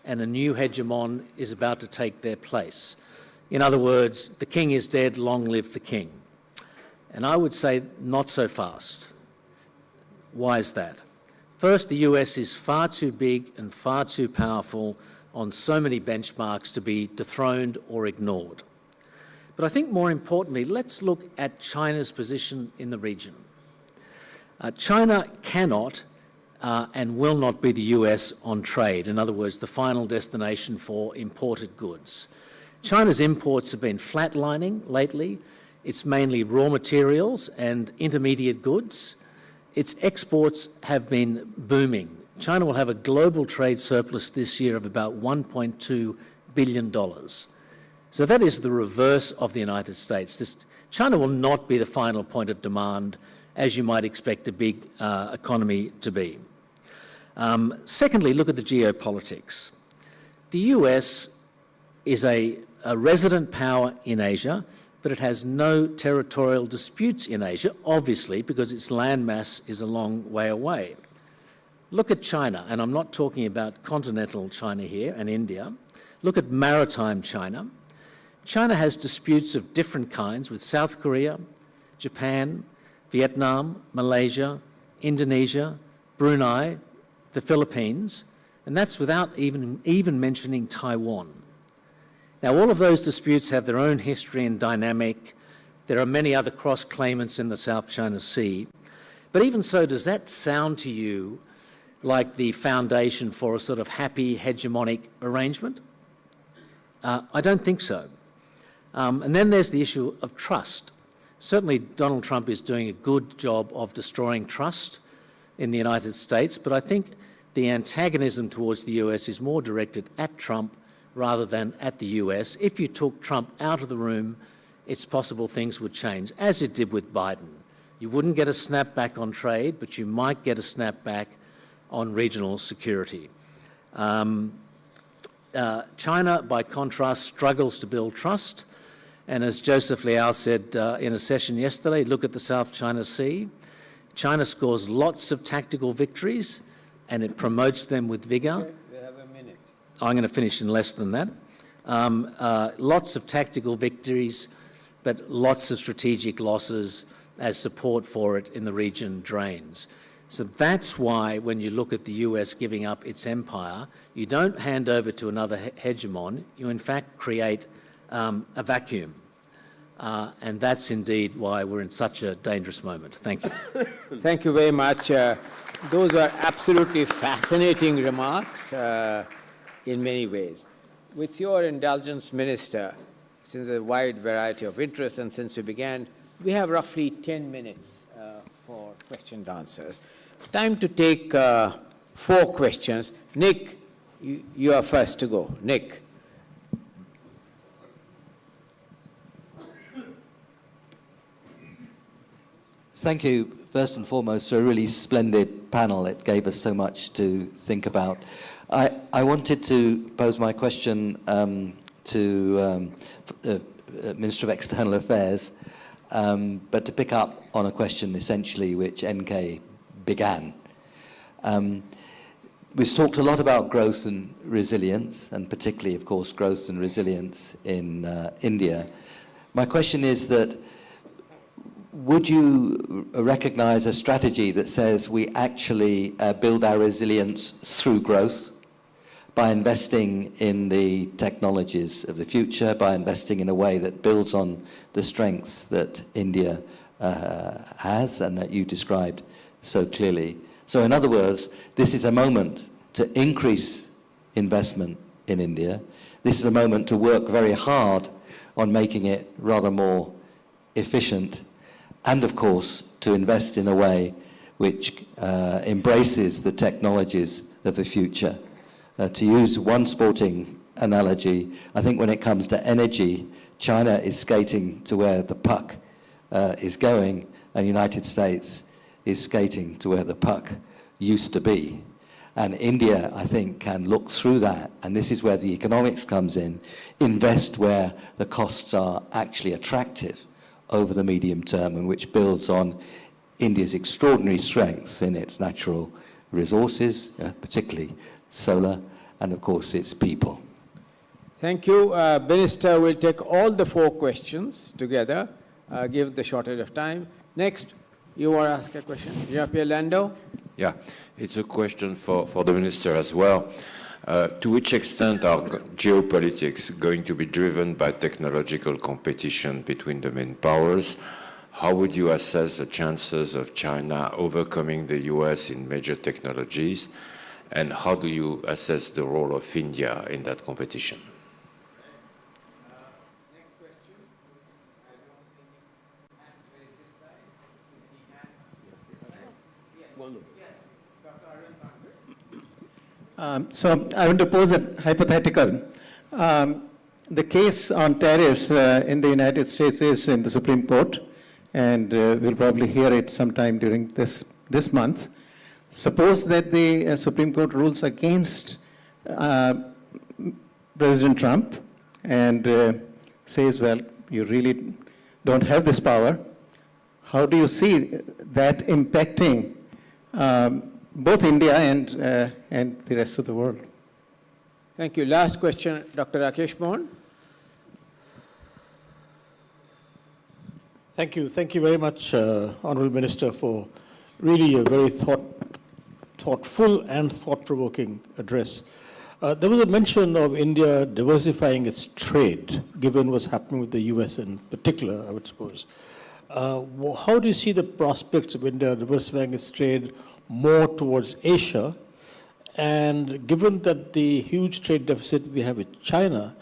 and a new hegemon is about to take their place? In other words, the king is dead, long live the king. And I would say not so fast. Why is that? First, the US is far too big and far too powerful on so many benchmarks to be dethroned or ignored. But I think more importantly, let's look at China's position in the region. China cannot and will not be the US on trade, in other words, the final destination for imported goods. China's imports have been flatlining lately. It's mainly raw materials and intermediate goods. Its exports have been booming. China will have a global trade surplus this year of about $1.2 billion. So that is the reverse of the United States. China will not be the final point of demand, as you might expect a big economy to be. Secondly, look at the geopolitics. The US is a resident power in Asia, but it has no territorial disputes in Asia, obviously, because its landmass is a long way away. Look at China, and I'm not talking about continental China here and India. Look at maritime China. China has disputes of different kinds with South Korea, Japan, Vietnam, Malaysia, Indonesia, Brunei, the Philippines, and that's without even mentioning Taiwan. Now, all of those disputes have their own history and dynamic. There are many other cross-claimants in the South China Sea. But even so, does that sound to you like the foundation for a sort of happy hegemonic arrangement? I don't think so. And then there's the issue of trust. Certainly, Donald Trump is doing a good job of destroying trust in the United States, but I think the antagonism towards the US is more directed at Trump rather than at the US. If you took Trump out of the room, it's possible things would change, as it did with Biden. You wouldn't get a snapback on trade, but you might get a snapback on regional security. China, by contrast, struggles to build trust. And as Joseph Liao said in a session yesterday, look at the South China Sea. China scores lots of tactical victories, and it promotes them with vigour. We have a minute. I'm going to finish in less than that. Lots of tactical victories, but lots of strategic losses as support for it in the region drains. So that's why when you look at the US giving up its empire, you don't hand over to another hegemon, you in fact create a vacuum. And that's indeed why we're in such a dangerous moment. Thank you. Thank you very much. Those were absolutely fascinating remarks in many ways. With your indulgence, Minister, since a wide variety of interests and since we began, we have roughly 10 minutes for question and answers. Time to take 4 questions. Nick, you are first to go. Nick. Thank you, first and foremost, for a really splendid panel. It gave us so much to think about. I wanted to pose my question to Minister of External Affairs, but to pick up on a question essentially which NK began. We've talked a lot about growth and resilience, and particularly, of course, growth and resilience in India. My question is that would you recognize a strategy that says we actually build our resilience through growth by investing in the technologies of the future, by investing in a way that builds on the strengths that India has and that you described so clearly? So in other words, this is a moment to increase investment in India. This is a moment to work very hard on making it rather more efficient, and of course to invest in a way which embraces the technologies of the future. To use one sporting analogy, I think when it comes to energy, China is skating to where the puck is going, and the United States is skating to where the puck used to be. And India, I think, can look through that, and this is where the economics comes in, invest where the costs are actually attractive over the medium term, and which builds on India's extraordinary strengths in its natural resources, particularly solar, and of course its people. Thank you. Minister will take all the 4 questions together, give the shortage of time. Next, you want to ask a question? Jean-Pierre Lando? Yeah, it's a question for the Minister as well. To which extent are geopolitics going to be driven by technological competition between the main powers? How would you assess the chances of China overcoming the US in major technologies? And how do you assess the role of India in that competition? Next question. I don't see any hands raised this side. So I want to pose a hypothetical. The case on tariffs in the United States is in the Supreme Court, and we'll probably hear it sometime during this month. Suppose that the Supreme Court rules against President Trump and says, well, you really don't have this power. How do you see that impacting both India and the rest of the world? Thank you. Last question, Dr. Rakesh Mohan. Thank you. Thank you very much, Honourable Minister, for really a very thoughtful and thought-provoking address. There was a mention of India diversifying its trade, given what's happening with the US in particular, I would suppose. How do you see the prospects of India diversifying its trade more towards Asia? And given that the huge trade deficit we have with China,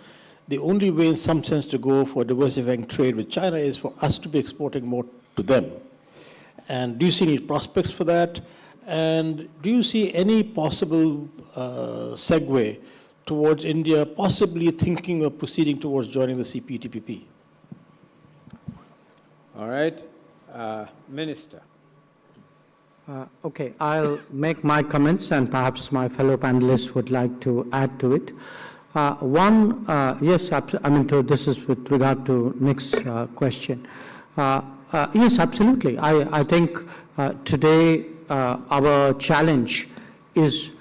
the only way in some sense to go for diversifying trade with China is for us to be exporting more to them. And do you see any prospects for that? And do you see any possible segue towards India possibly thinking of proceeding towards joining the CPTPP? All right. Minister. Okay, I'll make my comments and perhaps my fellow panelists would like to add to it. Yes, this is with regard to Nick's question. Yes, absolutely. I think today our challenge is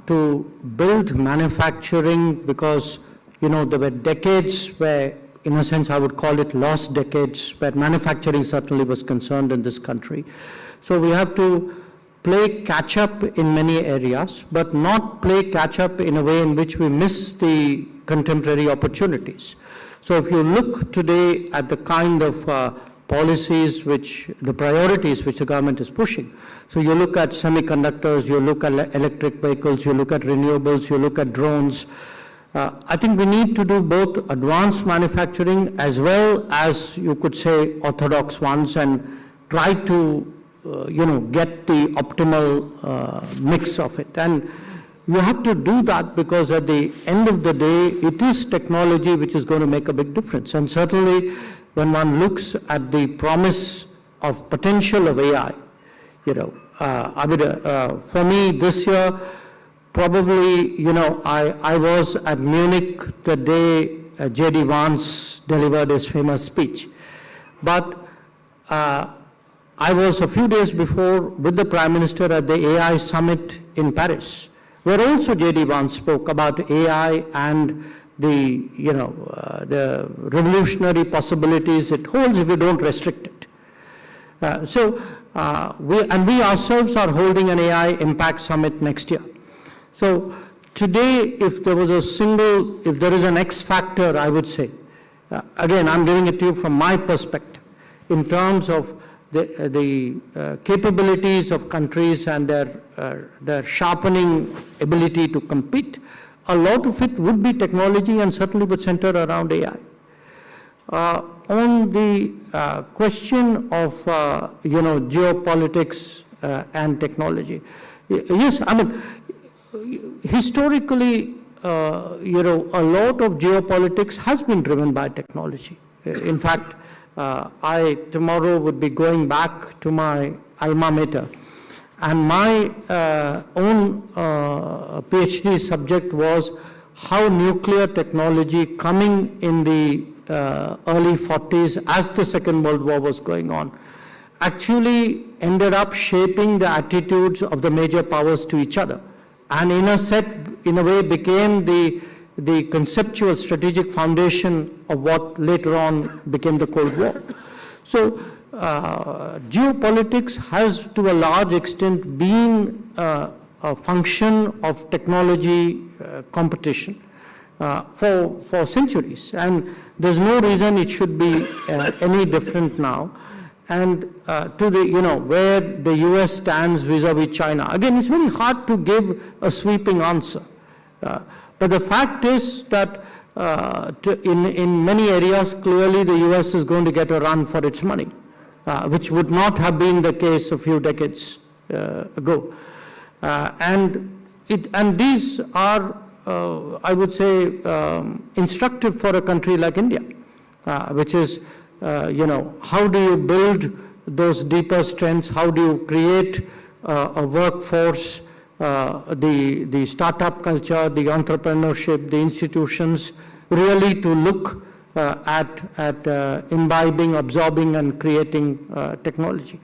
to build manufacturing because, there were decades where, in a sense, I would call it lost decades, where manufacturing certainly was concerned in this country. So we have to play catch-up in many areas, but not play catch-up in a way in which we miss the contemporary opportunities. So if you look today at the kind of policies the priorities which the government is pushing, so you look at semiconductors, you look at electric vehicles, you look at renewables, you look at drones, I think we need to do both advanced manufacturing as well as, you could say, orthodox ones and try to get the optimal mix of it. And you have to do that because at the end of the day, it is technology which is going to make a big difference. And certainly when one looks at the promise of potential of AI, for me this year, probably, I was at Munich the day J.D. Vance delivered his famous speech. But I was a few days before with the Prime Minister at the AI Summit in Paris, where also J.D. Vance spoke about AI and the, the revolutionary possibilities it holds if we don't restrict it. We ourselves are holding an AI Impact Summit next year. So today, if there is an X factor, I would say, again, I'm giving it to you from my perspective, in terms of the capabilities of countries and their sharpening ability to compete, a lot of it would be technology and certainly would center around AI. On the question of geopolitics and technology, yes, historically, a lot of geopolitics has been driven by technology. In fact, I tomorrow would be going back to my alma mater, and my own PhD subject was how nuclear technology coming in the early 40s as the Second World War was going on actually ended up shaping the attitudes of the major powers to each other, and in a way became the conceptual strategic foundation of what later on became the Cold War. So geopolitics has to a large extent been a function of technology competition for centuries, and there's no reason it should be any different now. And to the, where the US stands vis-a-vis China, again, it's very hard to give a sweeping answer. But the fact is that in many areas, clearly the US is going to get a run for its money, which would not have been the case a few decades ago. And these are, I would say, instructive for a country like India, which is, how do you build those deeper strengths? How do you create a workforce, the startup culture, the entrepreneurship, the institutions, really to look at imbibing, absorbing, and creating technology.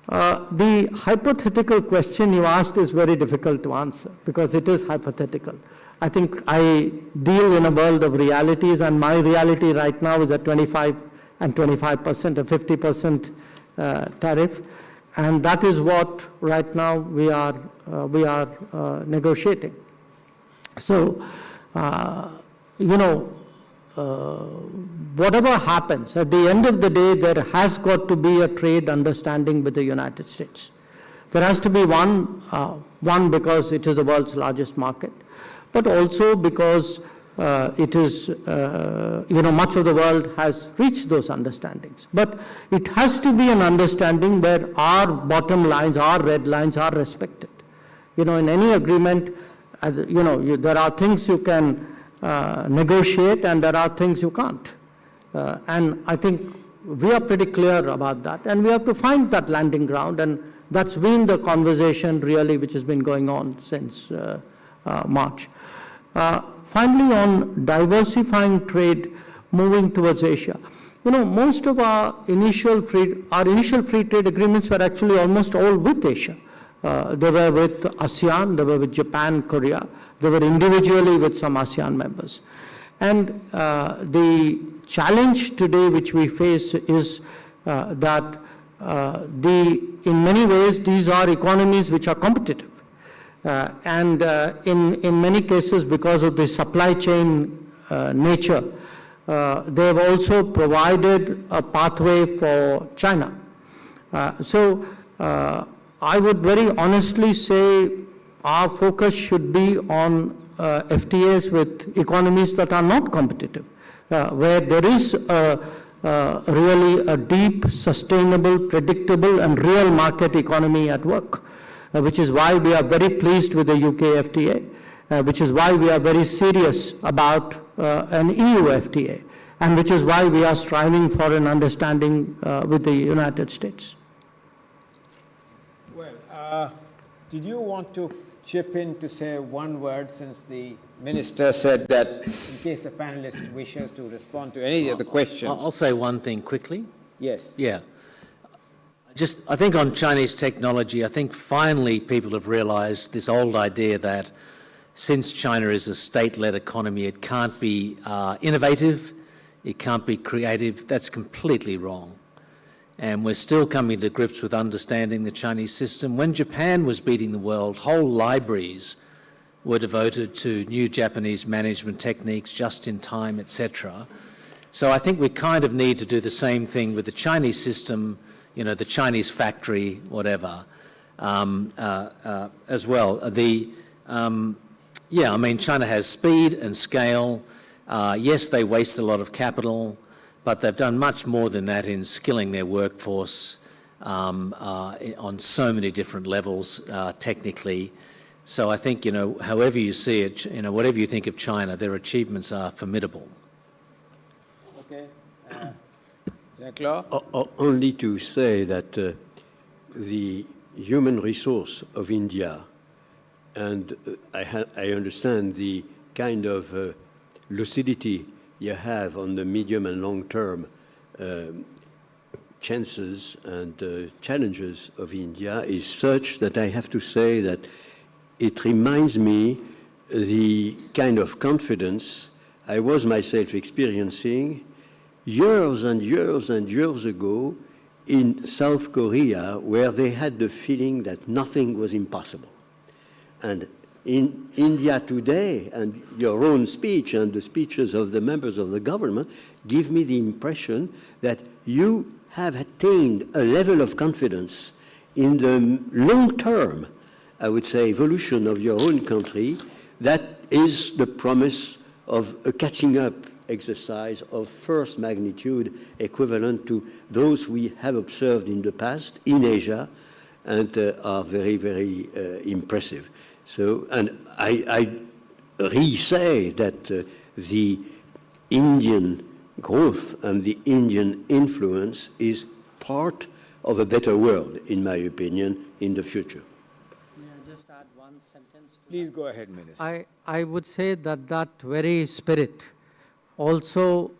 The hypothetical question you asked is very difficult to answer because it is hypothetical. I think I deal in a world of realities, and my reality right now is at 25 and 25% or 50% tariff. And that is what right now we are negotiating. So, whatever happens, at the end of the day, there has got to be a trade understanding with the United States. There has to be one because it is the world's largest market, but also because it is, much of the world has reached those understandings. But it has to be an understanding where our bottom lines, our red lines are respected. In any agreement, there are things you can negotiate and there are things you can't. And I think we are pretty clear about that. And we have to find that landing ground. And that's been the conversation really which has been going on since March. Finally, on diversifying trade, moving towards Asia. Most of our initial free trade agreements were actually almost all with Asia. They were with ASEAN, they were with Japan, Korea. They were individually with some ASEAN members. And the challenge today which we face is that in many ways, these are economies which are competitive. And in many cases, because of the supply chain nature, they have also provided a pathway for China. So I would very honestly say our focus should be on FTAs with economies that are not competitive, where there is really a deep, sustainable, predictable, and real market economy at work. Which is why we are very pleased with the UK FTA, which is why we are very serious about an EU FTA, and which is why we are striving for an understanding with the United States. Well, did you want to chip in to say one word, since the Minister said that in case a panelist wishes to respond to any of the questions? I'll say one thing quickly. Yes. Yeah. I think on Chinese technology, I think finally people have realized this old idea that since China is a state-led economy, it can't be innovative, it can't be creative. That's completely wrong. And we're still coming to grips with understanding the Chinese system. When Japan was beating the world, whole libraries were devoted to new Japanese management techniques, just-in-time, etc. So I think we kind of need to do the same thing with the Chinese system, the Chinese factory, whatever, as well. China has speed and scale. Yes, they waste a lot of capital, but they've done much more than that in skilling their workforce on so many different levels technically. So I think, however you see it, whatever you think of China, their achievements are formidable. Okay. Jean-Claude? Only to say that the human resource of India, and I understand the kind of lucidity you have on the medium and long-term chances and challenges of India is such that I have to say that it reminds me the kind of confidence I was myself experiencing years and years and years ago in South Korea, where they had the feeling that nothing was impossible. And in India today, and your own speech and the speeches of the members of the government give me the impression that you have attained a level of confidence in the long-term, I would say, evolution of your own country that is the promise of a catching up exercise of first magnitude equivalent to those we have observed in the past in Asia and are very, very impressive. So, and I re-say that the Indian growth and the Indian influence is part of a better world, in my opinion, in the future. May I just add one sentence? Please go ahead, Minister. I would say that that very spirit also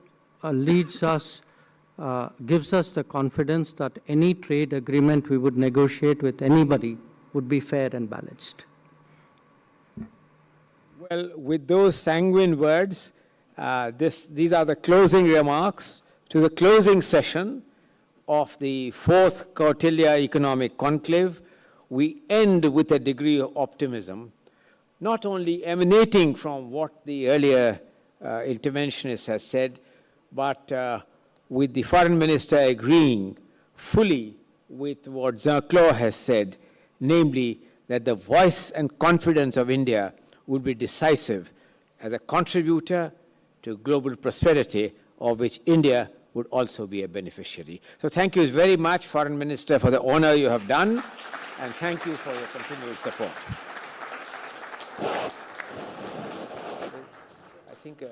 leads us, gives us the confidence that any trade agreement we would negotiate with anybody would be fair and balanced. Well, with those sanguine words, these are the closing remarks to the closing session of the fourth Kautilya Economic Conclave. We end with a degree of optimism, not only emanating from what the earlier interventionist has said, but with the foreign minister agreeing fully with what Jean-Claude has said, namely that the voice and confidence of India would be decisive as a contributor to global prosperity, of which India would also be a beneficiary. So thank you very much, Foreign Minister, for the honor you have done, and thank you for your continued support. I think